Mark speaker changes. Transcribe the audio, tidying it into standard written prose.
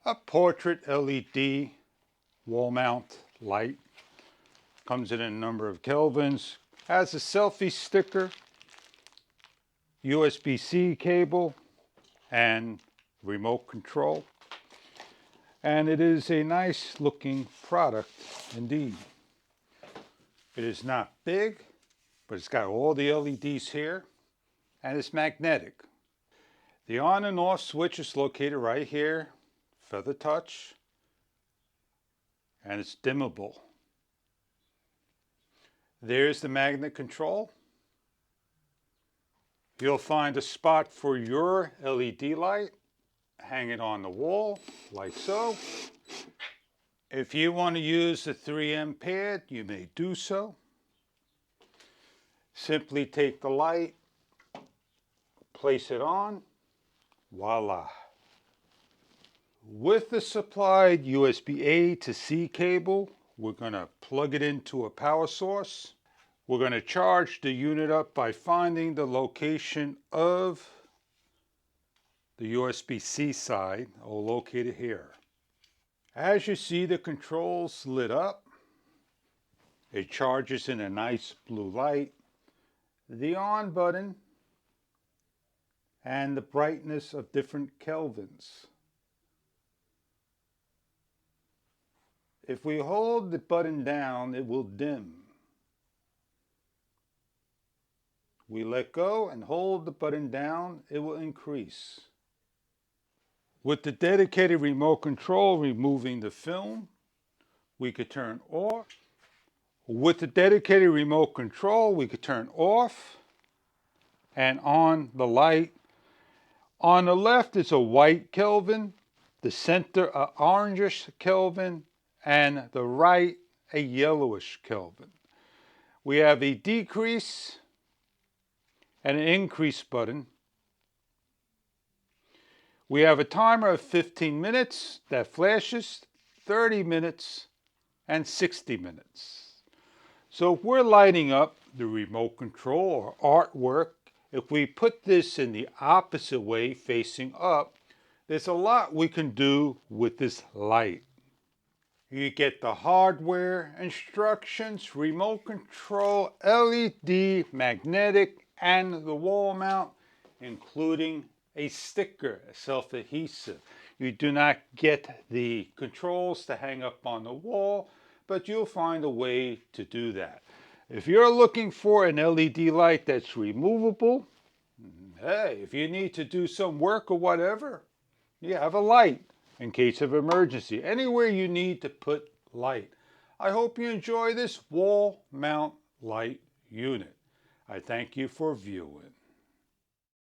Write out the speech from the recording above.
Speaker 1: A portrait LED wall mount light. Comes in a number of kelvins. Has a selfie sticker, USB-C cable, and remote control. And it is a nice looking product indeed. It is not big, but it's got all the LEDs here, and it's magnetic. The on and off switch is located right here, feather touch, and it's dimmable. There's the magnet control. You'll find a spot for your LED light. Hang it on the wall, like so. If you want to use the 3M pad, you may do so. Simply take the light, place it on, voila. With the supplied USB-A to C cable, we're going to plug it into a power source. We're going to charge the unit up by finding the location of the USB-C side, all located here. As you see, the controls lit up. It charges in a nice blue light. The on button and the brightness of different kelvins. If we hold the button down, it will dim. We let go and hold the button down, it will increase. With the dedicated remote control removing the film, we could turn off. With the dedicated remote control, we could turn off and on the light. On the left is a white Kelvin, the center a orangish Kelvin, and the right a yellowish Kelvin. We have a decrease and an increase button. We have a timer of 15 minutes that flashes, 30 minutes, and 60 minutes. So if we're lighting up the remote control or artwork, if we put this in the opposite way, facing up, there's a lot we can do with this light. You get the hardware, instructions, remote control, LED, magnetic, and the wall mount, including a sticker, a self-adhesive. You do not get the controls to hang up on the wall, but you'll find a way to do that. If you're looking for an LED light that's removable, hey, if you need to do some work or whatever, you have a light in case of emergency. Anywhere you need to put light. I hope you enjoy this wall mount light unit. I thank you for viewing.